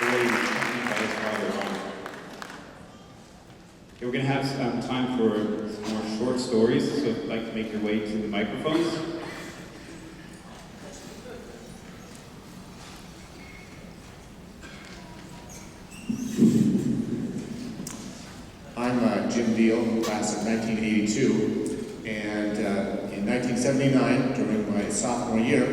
boy by his father, Ron. Okay, we're going to have some time for some more short stories, so if you'd like to make your way to the microphones. I'm Jim Deal, class of 1982, and in 1979, during my sophomore year,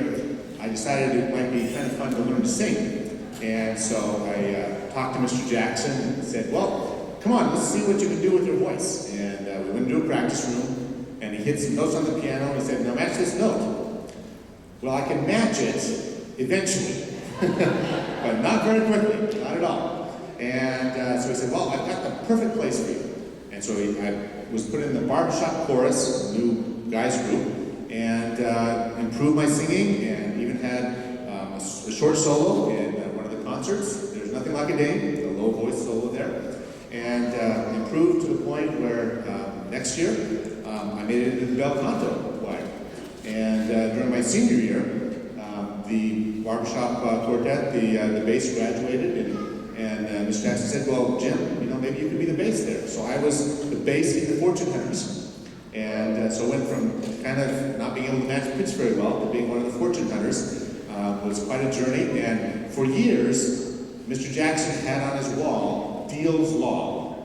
I decided it might be kind of fun to learn to sing. And so I talked to Mr. Jackson and said, well, come on, let's see what you can do with your voice. And we went into a practice room, and he hit some notes on the piano, and he said, now match this note. Well, I can match it eventually, but not very quickly, not at all. And so he said, well, I've got the perfect place for you. And so I was put in the barbershop chorus, a new guys group, and improved my singing, and even had a short solo in one of the concerts. There's Nothing Like a Dame, the low voice solo there. And improved to the point where next year, I made it into the bel canto choir. And during my senior year, the barbershop quartet, the bass graduated, and Mr. Jackson said, well, Jim, you know, maybe you could be the bass there. So I was the bass in the Fortune Hunters. And so I went from kind of not being able to match pitch very well to being one of the Fortune Hunters. It was quite a journey. And for years, Mr. Jackson had on his wall, Deal's Law.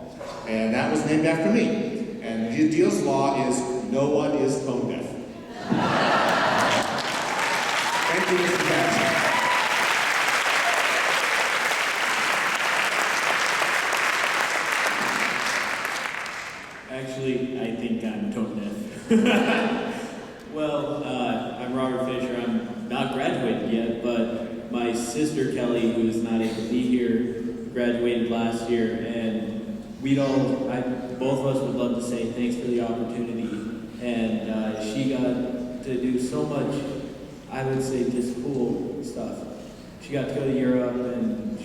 And that was named after me. And Deal's Law is, no one is tone deaf. Thank you, Mr. Jackson. Actually, I think I'm tone deaf. Well, I'm Robert Fisher. I'm not graduated yet, but my sister Kelly, who is not able to be here, graduated last year, and both of us would love to say thanks for the opportunity. And she got to do so much, I would say, just cool stuff. She got to go to Europe, and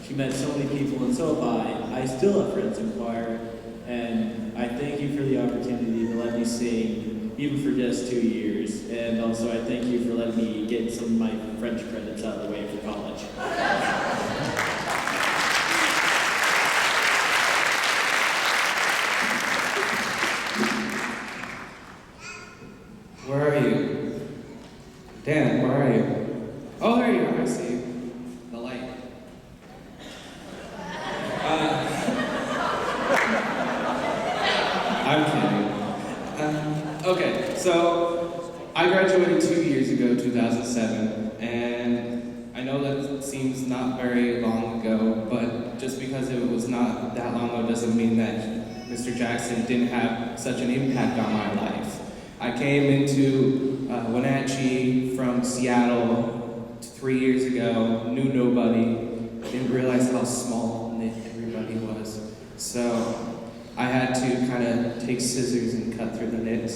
she met so many people, and so have I. I still have friends in choir. And I thank you for the opportunity to let me sing, even for just 2 years. And also I thank you for letting me get some of my French credits out of the way for college. Where are you? Dan, where are you? Oh, there you are, I see you. The light. I'm kidding. Okay, so I graduated 2 years ago, 2007, and I know that seems not very long ago, but just because it was not that long ago doesn't mean that Mr. Jackson didn't have such an impact on my life. I came into Wenatchee from Seattle 3 years ago, knew nobody, didn't realize how small-knit everybody was. So I had to kind of take scissors and cut through the knit.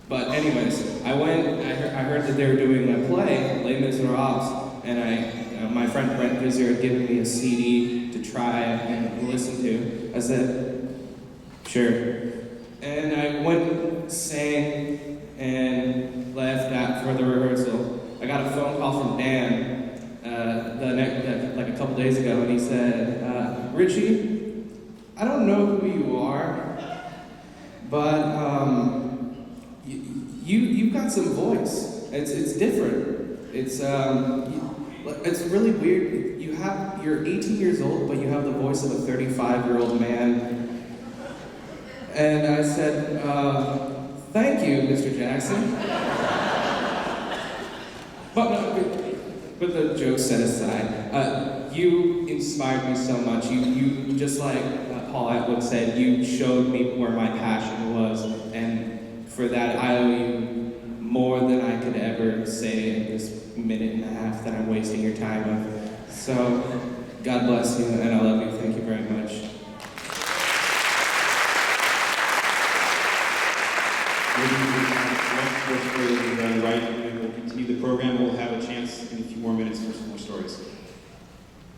But anyways, I heard that they were doing a play, Les Miserables, and my friend Brent Visser had given me a CD to try and listen to. I said, sure. And I went, sang, and left for the rehearsal. I got a phone call from Dan like a couple days ago, and he said, Richie, I don't know who you are, but you've got some voice. It's different. It's really weird. You're 18 years old, but you have the voice of a 35-year-old man. And I said, thank you, Mr. Jackson. But the joke set aside, you inspired me so much. You just like Paul Atwood said, you showed me where my passion was, and for that I owe you more than I could ever say in this minute and a half that I'm wasting your time with. So, God bless you, and I love you. Thank you very much. We'll continue the program. We'll have a chance in a few more minutes for some more stories.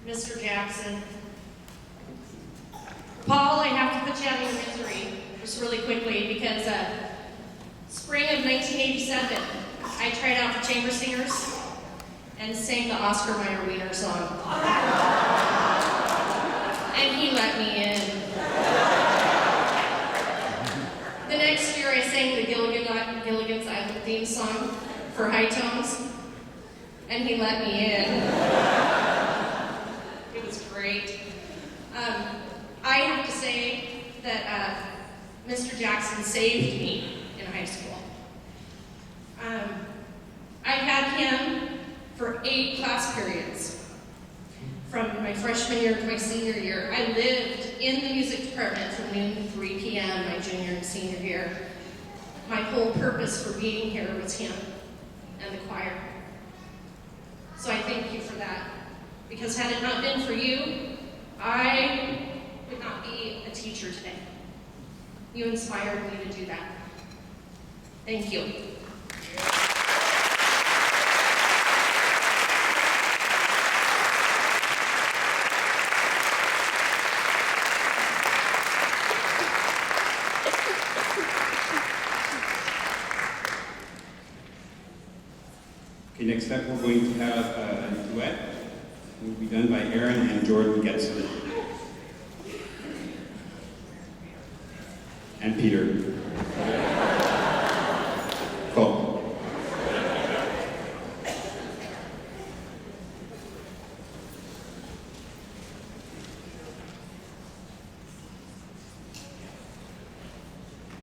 Mr. Jackson. Paul, I have to put you out of your misery just really quickly because spring of 1987, I tried out for chamber singers and sang the Oscar Mayer Wiener song. And he let me in. The next year I sang the Gilligan's Island theme song for High Tones, and he let me in. It was great. I have to say that Mr. Jackson saved me in high school. I had him for 8 class periods. From my freshman year to my senior year, I lived in the music department from noon to 3 p.m. my junior and senior year. My whole purpose for being here was him and the choir. So I thank you for that. Because had it not been for you, I would not be a teacher today. You inspired me to do that. Thank you. Okay, next up we're going to have a duet. It will be done by Aaron and Jordan Getson. And Peter.